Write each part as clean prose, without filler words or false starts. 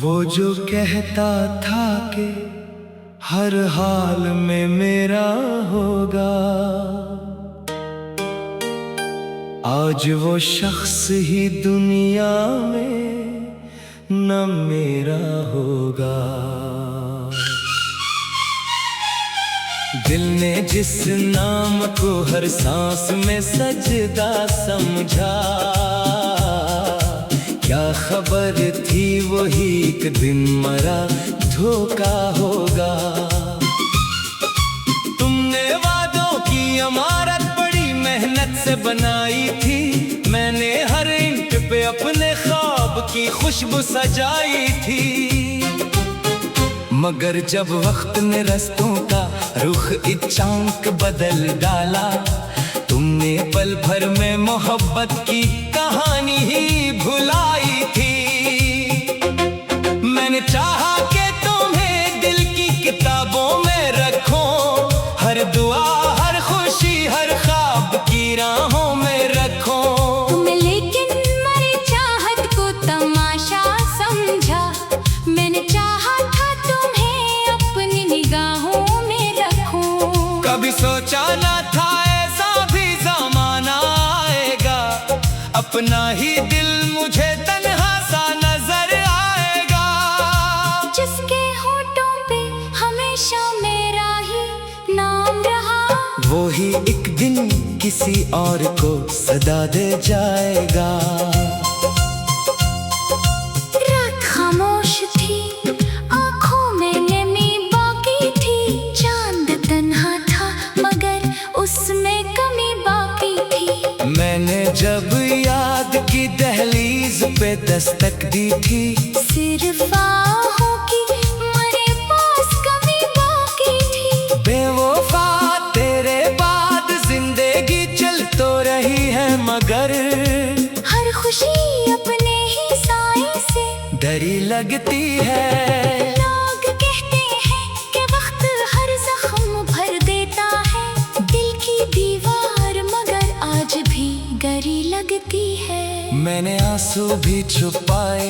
वो जो कहता था कि हर हाल में मेरा होगा, आज वो शख्स ही दुनिया में न मेरा होगा। दिल ने जिस नाम को हर सांस में सजदा समझा, क्या खबर थी वही एक दिन मरा धोखा होगा। तुमने वादों की इमारत बड़ी मेहनत से बनाई थी, मैंने हर इंट पे अपने ख्वाब की खुशबू सजाई थी। मगर जब वक्त ने रस्तों का रुख इचांक बदल डाला, तुमने पल भर में मोहब्बत की कहानी ही भुलाई थी। मैंने चाहा कि तुम्हें दिल की किताबों में रखूं, हर दुआ हर खुशी हर ख्वाब की राहों में रखूं। तुम लेकिन मेरी चाहत को तमाशा समझा, मैंने चाहा था तुम्हें अपनी निगाहों में रखूं। कभी सोचा ना था अपना ही दिल मुझे तन्हा सा नजर आएगा। जिसके होठों पे हमेशा मेरा ही नाम रहा, वो ही एक दिन किसी और को सदा दे जाएगा। रात खामोश थी, आंखों में नमी बाकी थी, चांद तन्हा था मगर उसमें कमी बाकी थी। मैंने जब याद की दहलीज पे दस्तक दी थी, सिर्फ आहों की मेरे पास कमी बाकी थी। बेवफा तेरे बाद जिंदगी चल तो रही है, मगर हर खुशी अपने ही साए से डरी लगती है। लोग कहते हैं कि वक्त हर जख्म भर देता है, दिल की दीवार मगर आज भी गरी लगती है। मैंने आंसू भी छुपाए,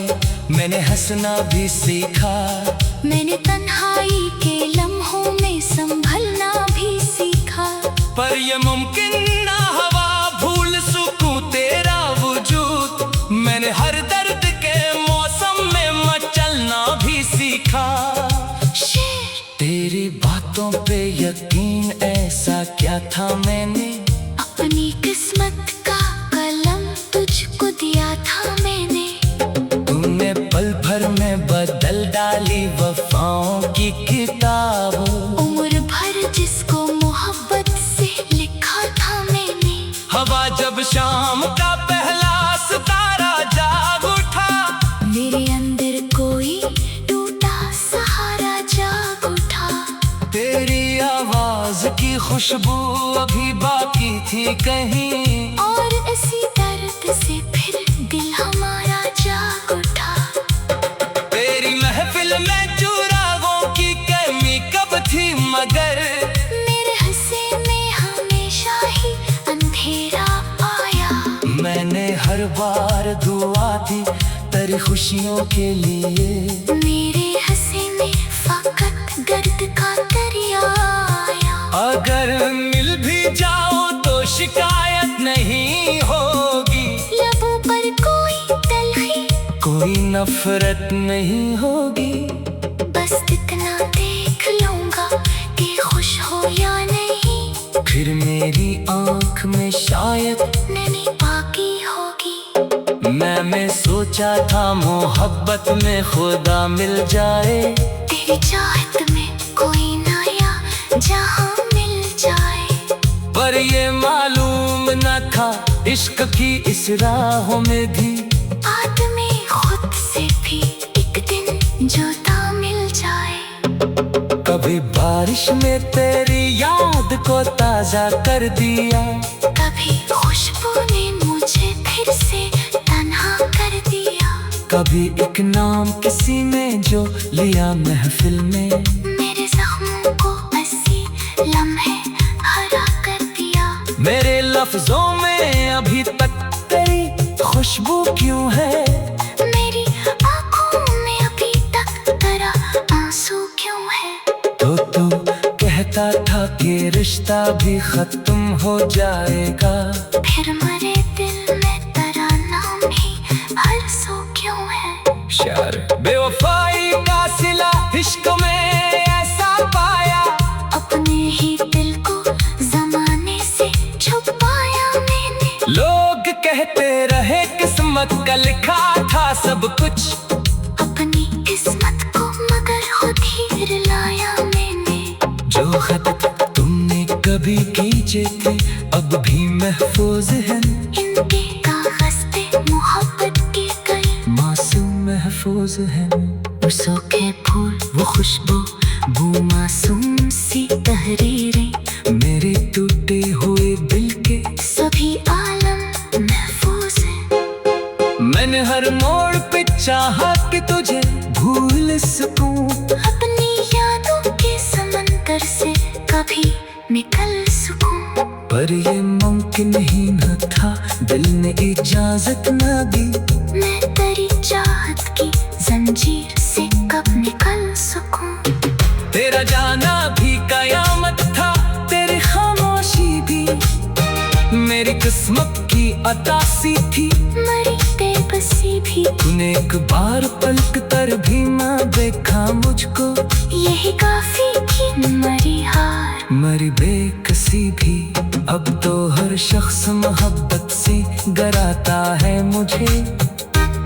मैंने हंसना भी सीखा, मैंने तन्हाई के लम्हों में संभलना भी सीखा। पर ये मुमकिन ना हवा भूल सकूं तेरा वजूद, मैंने हर दर्द के मौसम में मचलना भी सीखा। तेरी बातों पे यकीन ऐसा क्या था, मैंने अपनी किस्मत का कलम तुझको दिया था मैंने। तुमने पल भर में बदल डाली वफाओं की किताब, उम्र भर जिसको मोहब्बत से लिखा था मैंने। हवा जब शाम का पहला सितारा जाग उठा, मेरे अंदर कोई टूटा सहारा जाग उठा। तेरी आवाज की खुशबू अभी बाकी थी कहीं, और इसी दर्द से फिर दिल हमारा जाग उठा। तेरी महफिल में चुरागों की कमी कब थी, मगर मेरे हंसे में हमेशा ही अंधेरा आया। मैंने हर बार दुआ दी तेरी खुशियों के लिए, मेरे हंसे में फकत दर्द का दरिया आया। अगर मिल भी जाओ तो शिकायत नहीं होगी, लबों पर कोई तलखी कोई नफरत नहीं होगी। बस इतना देख लूंगा कि खुश हो या नहीं, फिर मेरी आंख में शायद नमी बाकी होगी। मैंने सोचा था मोहब्बत में खुदा मिल जाए, तेरी चाहत में कोई नया जहां मिल जाए। पर ये मालूम न था इश्क की इस राहों में भी आदमी खुद से भी एक दिन जुदा मिल जाए। कभी बारिश में तेरी याद को ताजा कर दिया, कभी खुशबू ने मुझे फिर से तन्हा कर दिया। कभी एक नाम किसी ने जो लिया महफिल में, मेरे लम्हे हरा कर दिया। मेरे लफ्जों में अभी तक तेरी खुशबू क्यों है? मेरी आंखों में अभी तक तेरा आंसू क्यों है? तो तू कहता था कि रिश्ता भी खत्म हो जाएगा, फिर मरे दिल में तेरा नाम ही हर सो क्यों है? शार बेवफाई का सिला इश्क में ऐसा पाया, अपने ही दिल को जमाने से छुपाया मैंने। लोग कहते रहे किस्मत का लिखा था सब कुछ, अपनी किस्मत को मगर खुद ही रुलाया मैंने। जो खत तुमने कभी खींचे थे अब भी महफूज हैं, इनके कागज पे मोहब्बत की कई मासूम महफूज हैं। बरसों के फूल वो खुशबू वो मासूम सी तहरीरें, मेरे टूटे हुए दिल के सभी आलम महफूज है। मैंने हर मोड़ पे चाहा कि तुझे भूल सकूं, अपनी यादों के समंदर से कभी निकल सकूं। पर ये मुमकिन ही न था, दिल ने इजाजत न दी। मैं तेरी चाहत की जंजीर से कब निकल सकूं। तेरा जाना भी कयामत था, तेरी खामोशी भी मेरी किस्मत की अतासी थी। मरी बेबसी भी तूने एक बार पलक कर भी ना देखा मुझको, यही काफी थी मरी हार मरी बेकसी भी। अब तो हर शख्स मोहब्बत से डराता है मुझे,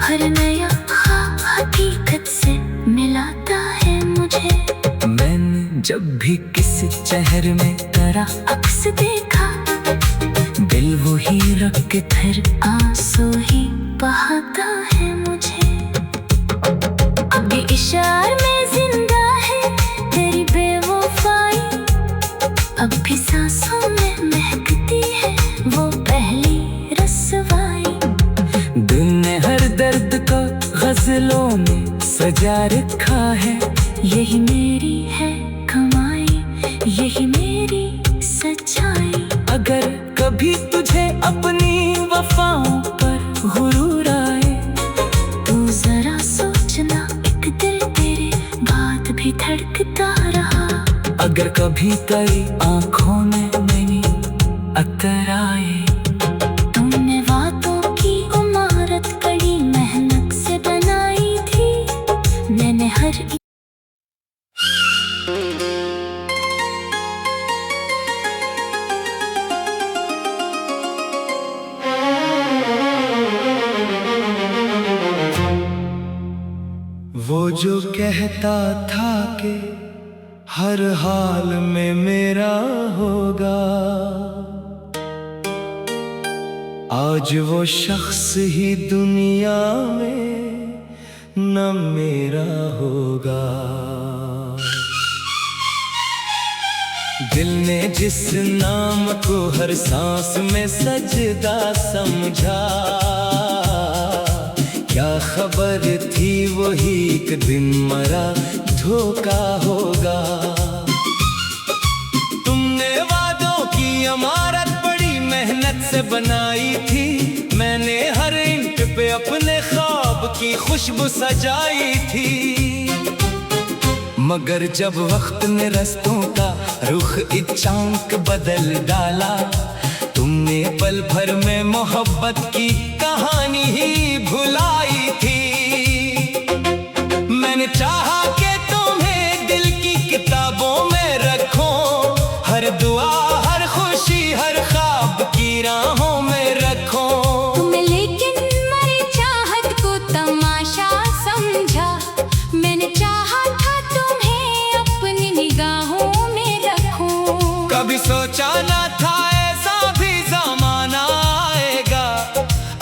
हर नया ख्वाब हकीकत से मिलाता है मुझे। मैंने जब भी किसी चेहरे में तेरा अक्स देखा दिल वही रख के फिर आंसू ही बहाता है मुझे। अब भी इशार में जिंदा है तेरी बेवफाई, अब भी सांसों में महकती है वो पहली रसवाई। दिल ने हर दर्द को गजलों में सजा रखा है, यही मेरी है कमाई, यही मेरी सच्चाई। अगर कभी तुझे अपनी वफाओं पर गुरूर आए, तू जरा सोचना एक दिल तेरे बाद भी धड़कता रहा। अगर कभी तेरी आंखों में मैंने अतर आए, तुमने वादों की इमारत कड़ी मेहनत से बनाई थी। मैंने हर वो जो कहता था कि हर हाल में मेरा होगा, आज वो शख्स ही दुनिया में न मेरा होगा। दिल ने जिस नाम को हर सांस में सजदा समझा, क्या खबर थी वही एक दिन मरा धोखा होगा। तुमने वादों की इमारत बड़ी मेहनत से बनाई थी, मैंने हर इंट पे अपने ख्वाब की खुशबू सजाई थी। मगर जब वक्त ने रस्तों का रुख इचांक बदल डाला, तुमने पल भर में मोहब्बत की कहानी ही भुलाई थी। मैंने चाहा कि तुम्हें दिल की किताबों में रखूं, हर दुआ हर खुशी हर ख्वाब की राहों में रखूं। तुम्हें लेकिन मेरी चाहत को तमाशा समझा। मैंने चाहा था तुम्हें अपनी निगाहों में रखूं। कभी सोचा ना था ऐसा भी ज़माना आएगा,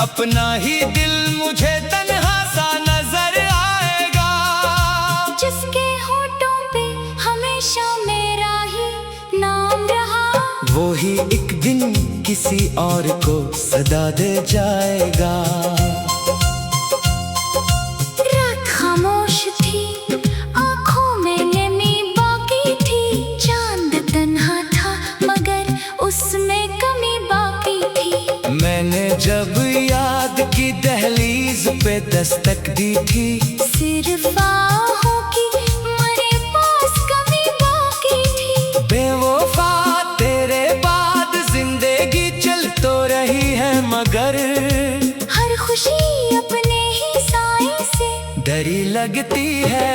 अपना ही दिल मुझे तन्हा सा नजर आएगा। जिसके होठों पे हमेशा मेरा ही नाम रहा, वो ही एक दिन किसी और को सदा दे जाएगा। रात खामोश थी, आंखों में नमी बाकी थी, चांद तन्हा दस्तक दी थी। सिर्फ आहों की मेरे पास कभी बाकी थी। बेवफा तेरे बाद जिंदगी चल तो रही है, मगर हर खुशी अपने ही साए से डरी लगती है।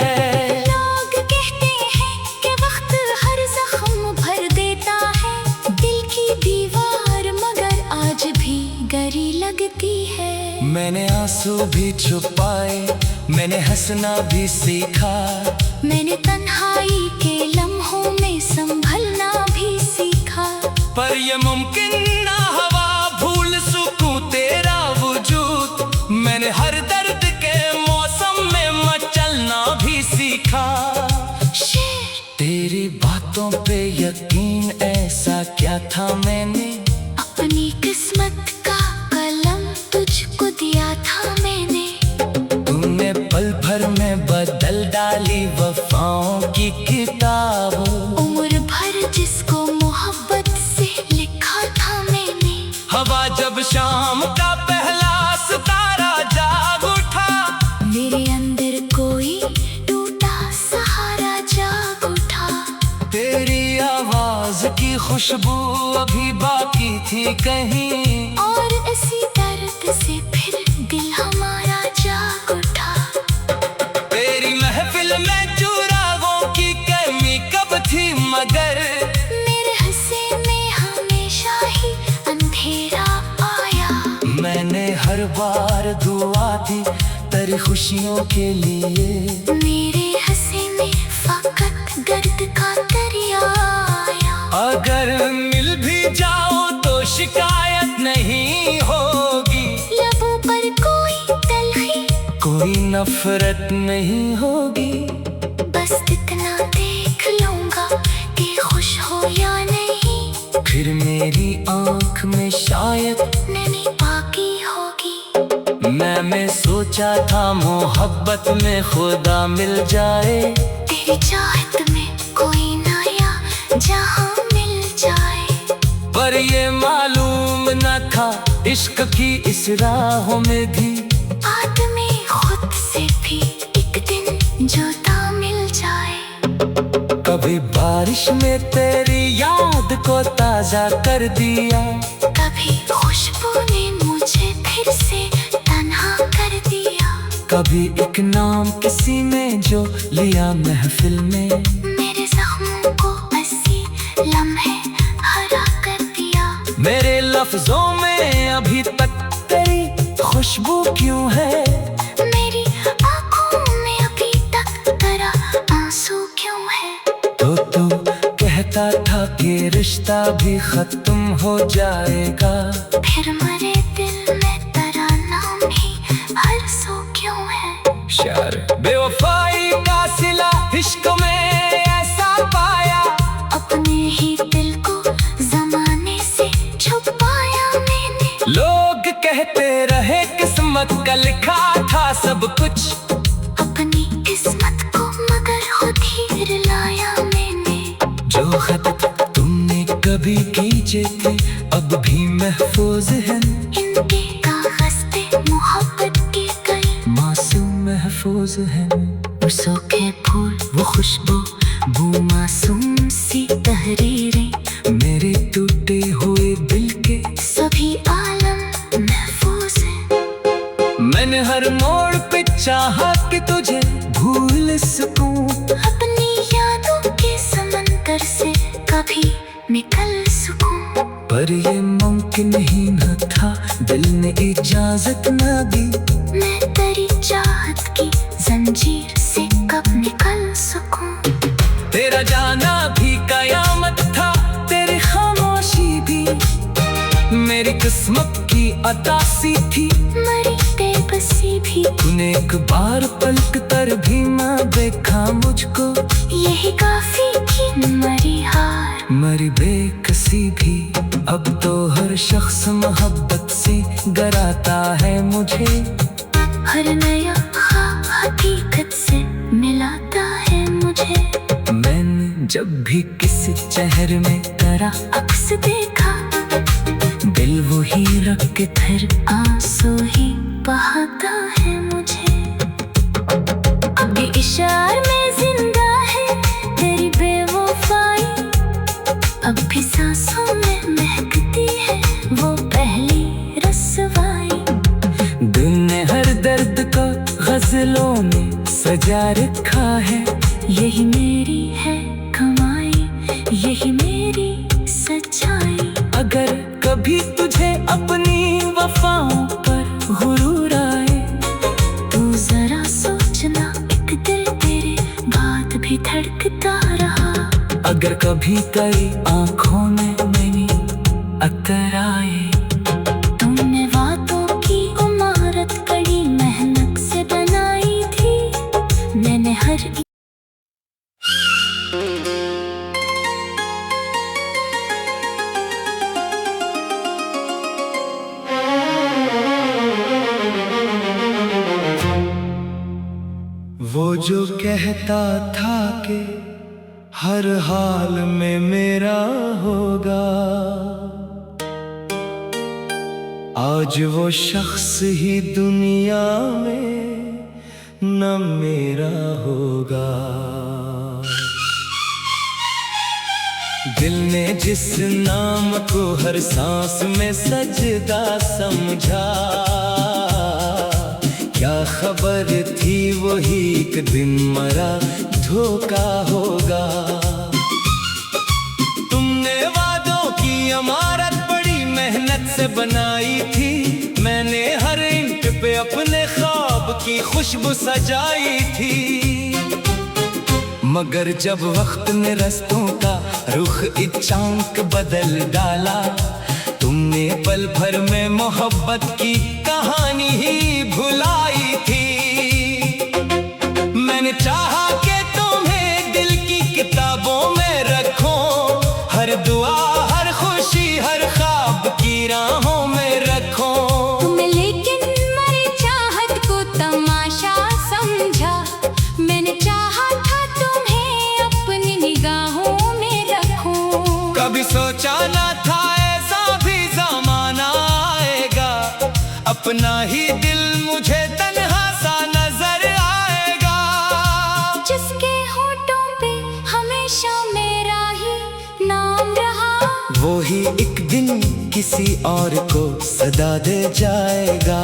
लोग कहते हैं कि वक्त हर जख्म भर देता है, दिल की दीवार मगर आज भी गरी लगती है। मैंने आंसू भी छुपाए, मैंने हंसना भी सीखा, मैंने तन्हाई के लम्हों में संभलना भी सीखा। पर ये मुमकिन ना हवा भूल सकूं तेरा वजूद। मैंने हर दर्द के मौसम में मचलना भी सीखा। शेर तेरी बातों पे यकीन ऐसा क्या था मैंने, अपनी किस्मत का कलम तुझको दिया था मैंने। तूने पल भर में बदल डाली वफाओं की किताब। उम्र भर जिसको मोहब्बत से लिखा था मैंने। हवा जब शाम का पहला सितारा जाग उठा, मेरे अंदर कोई टूटा सहारा जाग उठा। तेरी आवाज की खुशबू अभी बाकी थी कहीं, और इसी दर्द से फिर दिल हमारा जाग उठा। तेरी महफिल में चुरागों की कमी कब थी, मगर मेरे हंसे में हमेशा ही अंधेरा आया। मैंने हर बार दुआ दी तेरी खुशियों के लिए। मेरे हंसे में फकत दर्द का दरिया आया। अगर मिल भी जाओ तो शिकायत नहीं होगी, लबों पर कोई तलखी, कोई नफरत नहीं होगी। बस इतना देख लूंगा कि खुश हो या नहीं। फिर मेरी आंख में शायद नमी बाकी होगी। मैं सोचा था मोहब्बत में खुदा मिल जाए, तेरी चाहत में कोई नया जहां मिल जाए। पर ये मालूम न था इश्क की इस राहों में भी आदमी खुद से भी एक दिन जुदा मिल जाए। कभी बारिश में तेरी याद को ताजा कर दिया, कभी खुशबू ने मुझे फिर से तन्हा कर दिया। कभी एक नाम किसी ने जो लिया महफिल में, मेरे जख्मों को ऐसी लम्हे हरा कर दिया। मेरे लफ्जों में अभी तक तेरी खुशबू क्यों है, मेरी आंखों में अभी तक तेरा आंसू क्यों है। तो तू कहता था कि रिश्ता भी खत्म हो जाएगा, फिर मरे दिल में तेरा नाम ही हर सो क्यों है। शार बेवफाई का सिला इश्क में ऐसा पाया, अपने ही दिल को जमाने से छुपाया मैंने। लोग कहते रहे किस्मत का लिखा था सब कुछ, अपनी किस्मत को मगर खुद ही रुलाया मैंने। जो खत तुमने कभी खींचे थे अब भी महफूज हैं, इनके कागज पे मोहब्बत की कई मासूम महफूज हैं। बरसों के फूल वो खुशबू वो मासूम सी तहरीरें, मेरे टूटे हुए दिल के सभी आलम महफूज हैं। मैंने हर मोड़ पे चाहा कि तुझे भूल सकूं, अपनी यादों के समंदर से कभी निकल सकूं। पर ये मुमकिन ही न था, दिल ने इजाजत न दी। मैं तेरी चाहत की जंजीर से कब निकल सकूं। तेरा जाना भी कयामत था, तेरी खामोशी भी मेरी किस्मत की अतासी थी। मरी बेबसी भी तूने एक बार पलक कर भी ना देखा मुझको, यही काफी थी मरी हार मरी बेकसी भी। अब तो हर शख्स मोहब्बत से डराता है मुझे, हर नया ख्वाब हकीकत से मिलाता है मुझे। मैंने जब भी किसी चेहरे में तेरा अक्स देखा, दिल वो ही रख के फिर आंसू ही बहाता है मुझे। इशार में जिंदा है तेरी बेवफाई, अब भी सांसों में महकती है वो पहली रसवाई। दिल ने हर दर्द को गजलों में सजा रखा है, यही मेरी है कमाई, यही मेरी सच्चाई। अगर कभी तुझे अपनी वफाओं पर गुरूर आए, तू जरा सोचना एक दिल तेरे बाद भी धड़कता रहा। अगर कभी तेरी आंखों में मेरी अतर आए, तुमने वादों की इमारत कड़ी मेहनत से बनाई थी, मैंने हर वो जो कहता था कि हर हाल में मेरा होगा, आज वो शख्स ही दुनिया में न मेरा होगा। दिल ने जिस नाम को हर सांस में सजदा समझा, क्या खबर थी वही एक दिन मरा धोखा होगा। तुमने वादों की इमारत बड़ी मेहनत से बनाई थी, मैंने हर इंट पे अपने ख्वाब की खुशबू सजाई थी। मगर जब वक्त ने रस्तों का रुख इचांक बदल डाला, तुमने पल भर में मोहब्बत की कहानी ही भुलाई थी। मैंने चाहा कि तुम्हें दिल की किताबों में रखूं, हर दुआ हर खुशी हर ख्वाब की राहों में रखूं। तुम्हें लेकिन मेरी चाहत को तमाशा समझा, मैंने चाहा था तुम्हें अपनी निगाहों में रखूं। कभी सोचा ना था ऐसा भी ज़माना आएगा, अपना ही दिल मुझे तन्हा सा नजर आएगा। जिसके होठों पे हमेशा मेरा ही नाम रहा, वो ही एक दिन किसी और को सदा दे जाएगा।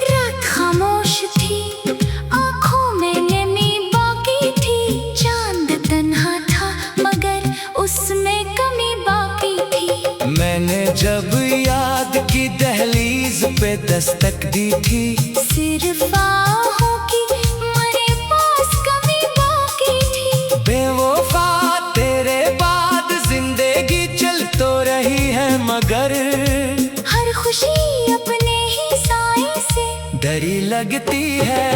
रात खामोश थी, आँखों में नमी बाकी थी, चांद तन्हा था मगर उसमें कमी बाकी थी। मैंने जब याद की दहलीज पे दस्तक दी थी, सिर्फ आहों की मेरे पास कमी बाकी थी। बेवफा तेरे बाद जिंदगी चल तो रही है, मगर हर खुशी अपने ही साए से डरी लगती है।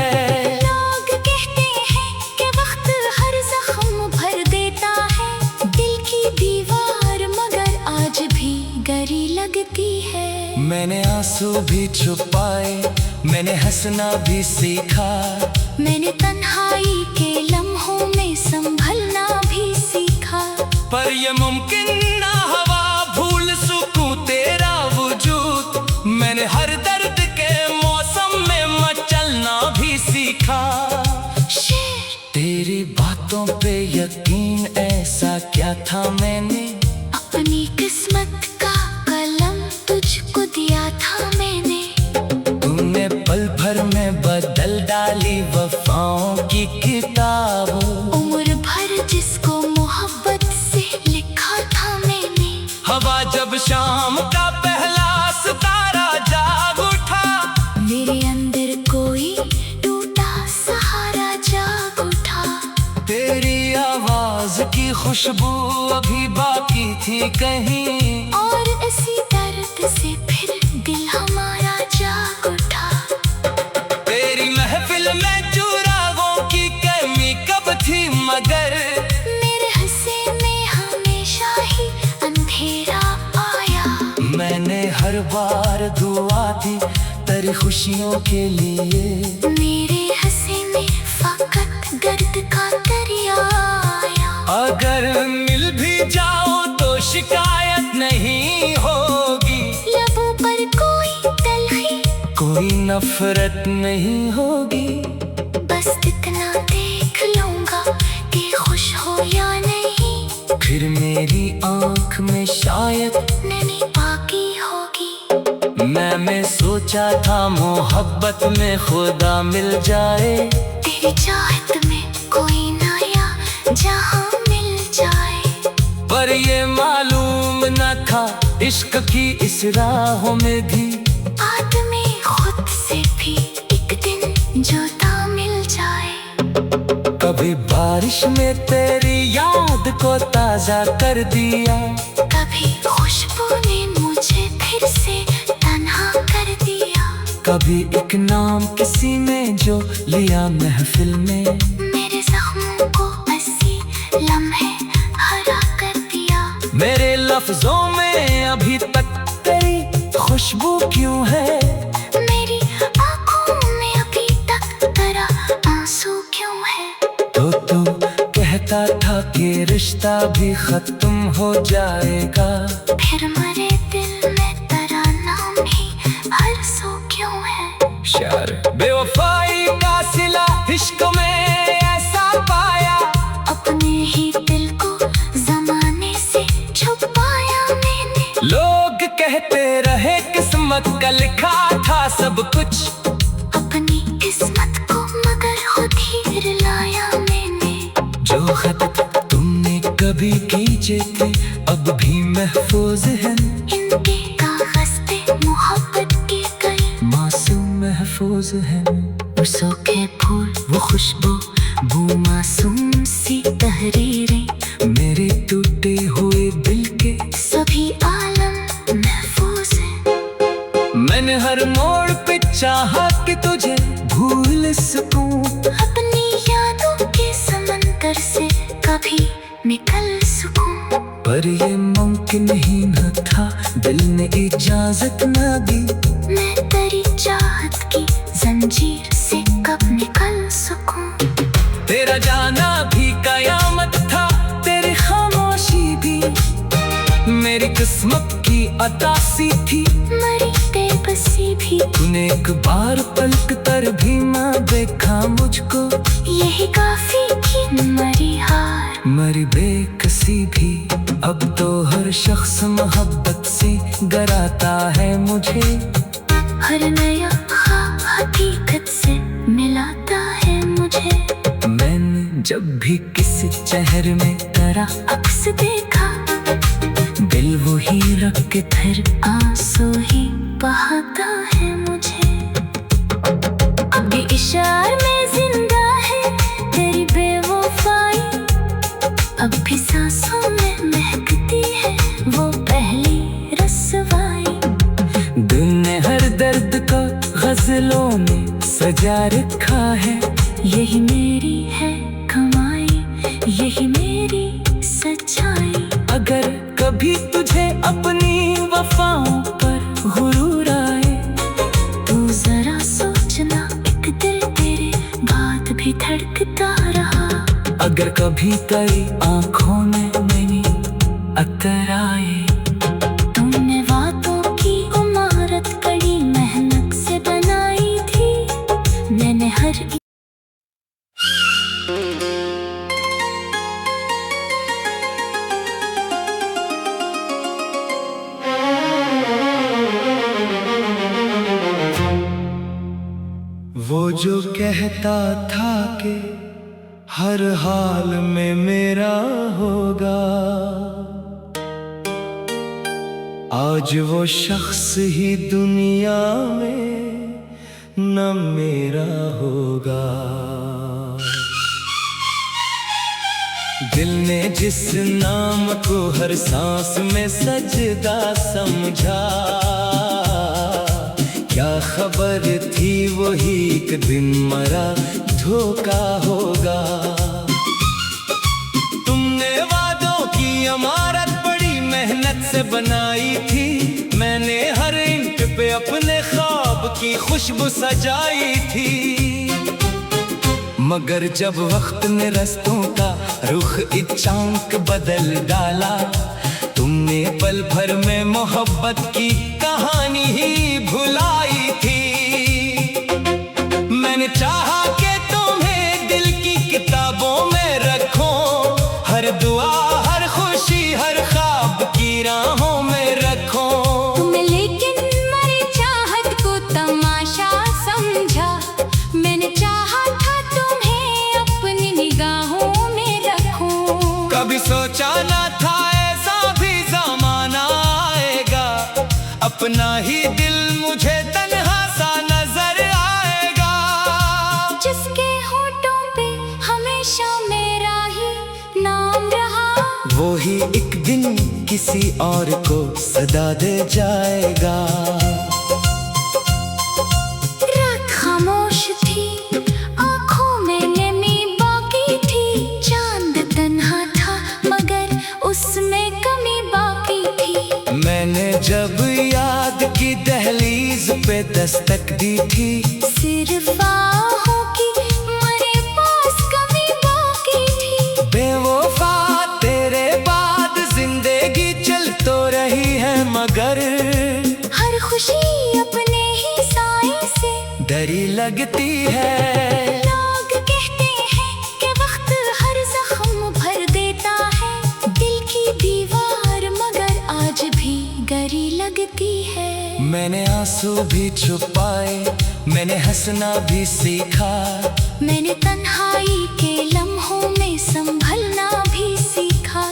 लोग कहते हैं कि वक्त हर जख्म भर देता है, दिल की दीवार मगर आज भी गरी लगती है। मैंने आंसू भी छुपाए, मैंने हंसना भी सीखा, मैंने तन्हाई के लम्हों में संभलना भी सीखा। पर ये मुमकिन ना हवा भूल सकूं तेरा वजूद, मैंने हर दर्द के मौसम में मचलना भी सीखा। शेर तेरी बातों पे यकीन ऐसा क्या था, मैंने अपनी किस्मत का कलम तुझको दिया था मैंने। तुमने पल भर में बदल डाली वफाओं की किताब, उम्र भर जिसको मोहब्बत से लिखा था मैंने। हवा जब शाम का पहला सितारा जाग उठा, मेरे अंदर कोई टूटा सहारा जाग उठा। तेरी आवाज की खुशबू अभी बाकी थी कहीं, और इसी दर्द से फिर दिल हमारा जाग उठा। तेरी महफिल में चुरागों की कमी कब थी, मगर मेरे हंसे में हमेशा ही अंधेरा आया। मैंने हर बार दुआ दी तेरी खुशियों के लिए, मेरे हंसे में फकत गर्द का दरिया आया। अगर मिल भी जाओ तो शिकायत नहीं होगी, लबों पर कोई तलखी कोई नफरत नहीं होगी। बस इतना देख लूंगा कि खुश हो या नहीं, फिर मेरी आंख में शायद नमी बाकी होगी। मैं सोचा था मोहब्बत में खुदा मिल जाए, तेरी चाहत में कोई नया जहां मिल जाए। पर ये मालूम न था इश्क की इस राहों में भी आदमी खुद से भी एक दिन जुदा मिल जाए। कभी बारिश में तेरी याद को ताजा कर दिया, कभी खुशबू ने मुझे फिर से तन्हा कर दिया। कभी एक नाम किसी ने जो लिया महफिल में, मेरे जख्मों को हंसी लम्हे हरा कर दिया। मेरे लफ्जों में अभी तक तेरी खुशबू क्यों है, मेरी आंखों में अभी तक तेरा आंसू क्यों है। तो तू कहता था कि रिश्ता भी खत्म हो जाएगा, फिर मरे दिल में तेरा नाम ही हर सो क्यों है। शार बेवफाई का सिला इश्क में ऐसा पाया, अपने ही दिल को जमाने से छुपाया मैंने। लोग कहते रहे किस्मत का लिखा था सब कुछ, अपनी किस्मत को मगर खुद ही रुलाया मैंने। जो खत तुमने कभी खींचे थे अब भी महफूज हैं, इनके कागज पे मोहब्बत के कई मासूम महफूज हैं। वो सूखे फूल वो खुशबू वो मासूम सी तहरीरें, मेरे टूटे हुए दिल के सभी आलम महफूज है। मैंने हर मोड़ पे चाहा कि तुझे भूल सकूं, अपनी यादों के समंदर से कभी निकल सकूं। पर ये मुमकिन ही न था, दिल ने इजाजत न दी। मैं तेरी चाहत की जंजीर से कब निकल सकूं। तेरा जाना भी कयामत था, तेरी खामोशी भी मेरी किस्मत की अतासी थी। मरी बेबसी भी तूने एक बार पलक कर भी ना देखा मुझको, यही काफी थी मरी हार मरी बेकसी भी। अब तो हर शख्स मोहब्बत से डराता है मुझे, हर नया ख्वाब हकीकत से मिलाता है मुझे। मैंने जब भी किसी चेहर में तेरा अक्स देखा दिल वो ही रख के फिर आंसू ही बहाता है मुझे। अब भी इशार में जिंदा है तेरी बेवफाई, अब भी सांसों में महकती है वो पहली रस्वाई। दिल ने हर दर्द को गजलों में सजा रखा है, यही मेरी है कमाई यही मेरी सच्चाई। अगर कभी तुझे अपनी वफाओं पर गुरूर आए, तू जरा सोचना एक दिल तेरे बाद भी धड़कता रहा। अगर कभी तेरी आंखों में मैंने अतर आए, तुमने वादों की इमारत कड़ी मेहनत से बनाई थी। मैंने हर वो जो कहता था कि हर हाल में मेरा होगा, आज वो शख्स ही दुनिया में न मेरा होगा। दिल ने जिस नाम को हर सांस में सजदा समझा, क्या खबर थी वही एक दिन मरा धोखा होगा। तुमने वादों की इमारत बड़ी मेहनत से बनाई थी, मैंने हर इंट पे अपने ख्वाब की खुशबू सजाई थी। मगर जब वक्त ने रस्तों का रुख इचांक बदल डाला, तुमने पल भर में मोहब्बत की कहानी ही भुलाई थी। कभी सोचा ना था ऐसा भी ज़माना आएगा, अपना ही दिल मुझे तन्हा सा नजर आएगा। जिसके होठों पे हमेशा मेरा ही नाम रहा, वो ही एक दिन किसी और को सदा दे जाएगा। रात खामोश थी, आंखों में नमी बाकी थी, चांद तन्हा था मगर उसमें कमी बाकी थी। मैंने जब याद की दहलीज पे दस्तक दी थी, सिर्फ आहों की मेरे पास कमी बाकी थी। बेवफा तेरे बाद जिंदगी चल तो रही है, मगर हर खुशी अपने ही साए से डरी लगती है। लोग कहते हैं कि वक्त हर जख्म भर देता है, दिल की दीवार मगर आज भी गरी लगती है। मैंने आंसू भी छुपाए, मैंने हंसना भी सीखा, मैंने तन्हाई के लम्हों में संभलना भी सीखा।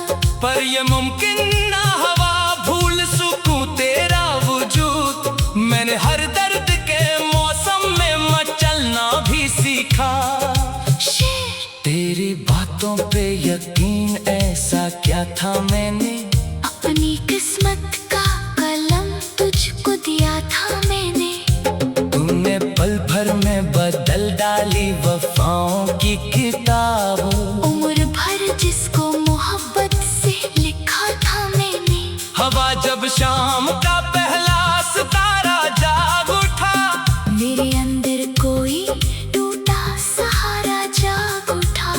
पर ये मुमकिन ना हवा भूल सकूं तेरा वजूद। मैंने हर दर्द के मौसम में मचलना भी सीखा। शेर तेरी बातों पे यकीन ऐसा क्या था मैंने, अपनी किस्मत का कलम तुझको दिया था मैंने। तुमने पल भर में बदल डाली वफाओं की किताब। उम्र भर जिसको मोहब्बत से लिखा था मैंने। हवा जब शाम का पहला सितारा जाग उठा, मेरे अंदर कोई टूटा सहारा जाग उठा।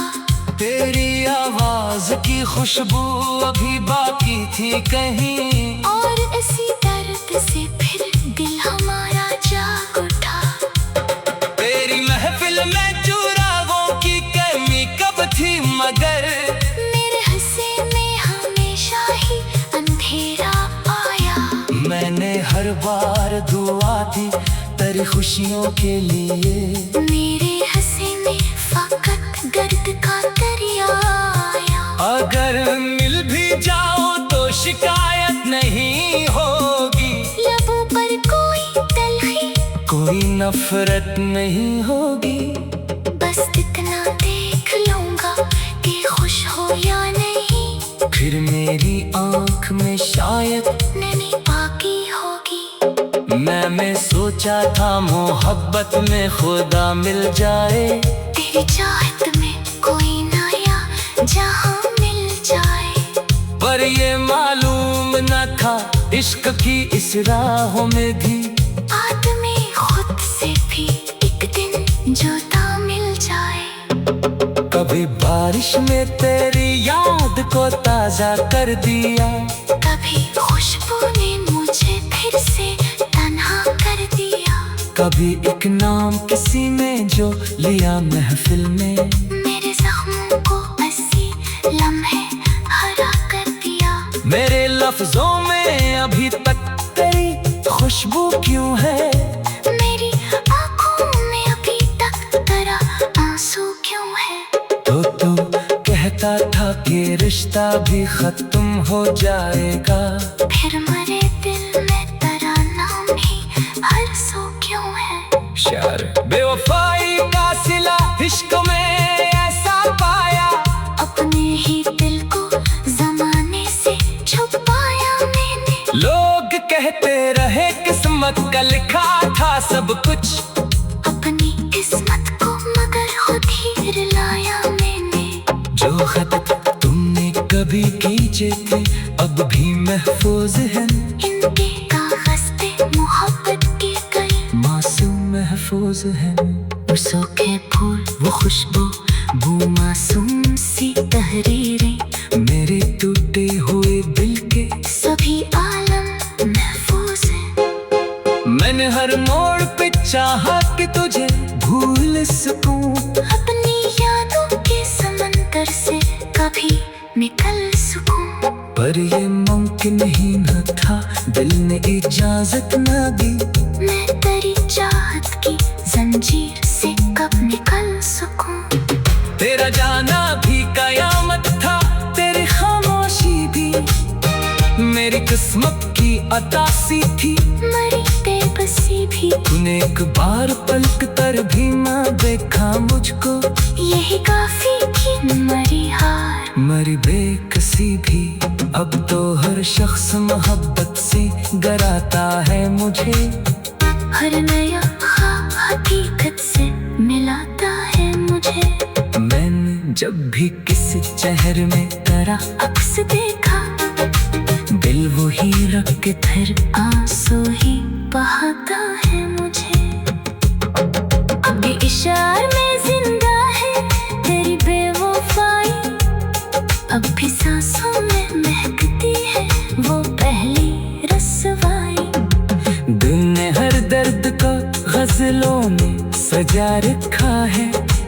तेरी आवाज की खुशबू अभी बाकी थी कहीं, और इसी दर्द से फिर दिल हमारा जाग उठा। तेरी महफिल में चुरागों की कमी कब थी, मगर मेरे हंसे में हमेशा ही अंधेरा आया। मैंने हर बार दुआ दी तेरी खुशियों के लिए, मेरे हंसे में फकत गर्द का दरिया आया। अगर मिल भी जाओ तो शिकायत नहीं होगी, लबों पर कोई तलखी, कोई नफरत नहीं होगी। बस इतना देख लूंगा कि खुश हो या नहीं, फिर मेरी आंख में शायद नमी बाकी होगी। मैं सोचा था मोहब्बत में खुदा मिल जाए, तेरी चाहत में कोई नया जहां मिल जाए। पर ये मालूम न था इश्क की इस राहों में भी आदमी खुद से भी एक दिन जुदा मिल जाए। कभी बारिश में तेरी याद को ताजा कर दिया, कभी खुशबू ने मुझे फिर से तन्हा कर दिया। कभी एक नाम किसी ने जो लिया महफिल में, मेरे जख्मों को हंसी लम्हे हरा कर दिया। मेरे लफ्जों में अभी तक तेरी खुशबू क्यों है, मेरी आंखों में अभी तक तेरा आंसू क्यों है। तो तू कहता था कि रिश्ता भी खत्म हो जाएगा, फिर मरे दिल में तेरा नाम ही हर सो क्यों है। शार बेवफाई का सिला इश्क में ऐसा पाया, अपने ही दिल को जमाने से छुपाया मैंने। लोग कहते रहे किस्मत का लिखा था सब कुछ, अपनी किस्मत को मगर खुद ही रुलाया मैंने। जो खत तुमने कभी खींचे थे अब भी महफूज हैं, इनके कागज पे मोहब्बत के कई मासूम महफूज हैं। बरसों के फूल वो खुशबू वो मासूम सी तहरीरें, मेरे टूटे हुए दिल के सभी आलम महफूज हैं। मैंने हर मोड़ पे चाहा कि तुझे भूल सकूं, अपनी यादों के समंदर से कभी निकल सकूं। पर ये मुमकिन ही न था, दिल ने इजाजत न दी, मैं तेरी चाहत की जंजीर से कब निकल सकूं। तेरा जाना भी कयामत था, तेरी मेरी किस्मत की अतासी थी, मरी बेबसी भी। तूने एक बार पलक कर भी ना देखा मुझको, यही काफी थी मरी हार। मरी बेकसी भी। अब तो हर शख्स मोहब्बत से डराता है मुझे, हर नया ख्वाब हकीकत से मिलाता है मुझे। मैंने जब भी किसी चेहरे में तेरा अक्स देखा, दिल वो ही रख के फिर आंसू ही बहाता है मुझे। अब ये इशार में जिंदा है तेरी बेवफाई, अब भी सांसों में महकती है वो पहली रसवाई। दिल ने हर दर्द को गजलों में सजा रखा है,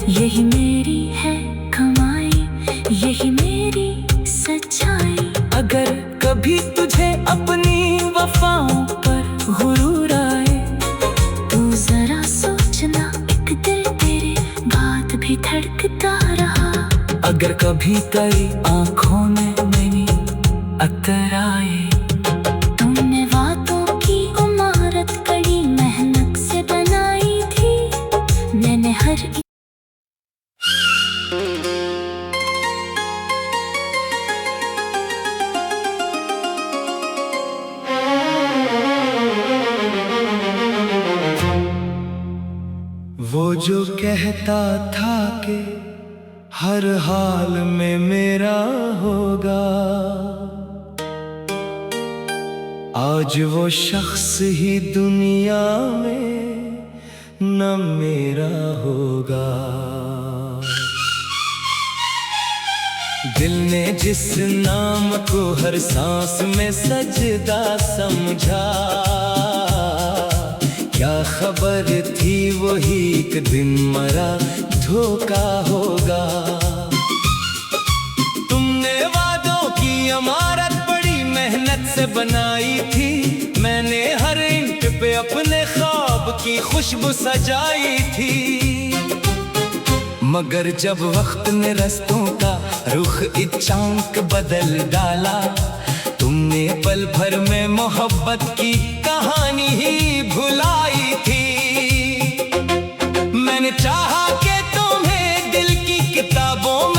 यही मेरी है कमाई, यही मेरी सच्चाई। अगर कभी तुझे अपनी वफाओं पर गुरूर आए, तू जरा सोचना एक दिल तेरे बाद भी धड़कता रहा। अगर कभी तेरी आंखों में मेरी अतर आए, तुमने वादों की इमारत कड़ी मेहनत से बनाई थी, मैंने हर वो जो कहता था कि हर हाल में मेरा होगा, आज वो शख्स ही दुनिया में न मेरा होगा। दिल ने जिस नाम को हर सांस में सजदा समझा, क्या खबर थी वही एक दिन मरा धोखा होगा। तुमने वादों की इमारत बड़ी मेहनत से बनाई थी, मैंने हर इंट पे अपने ख्वाब की खुशबू सजाई थी। मगर जब वक्त ने रस्तों का रुख इचांक बदल डाला, तुमने पल भर में मोहब्बत की कहानी ही भुलाई थी। मैंने चाहा कि तुम्हें दिल की किताबों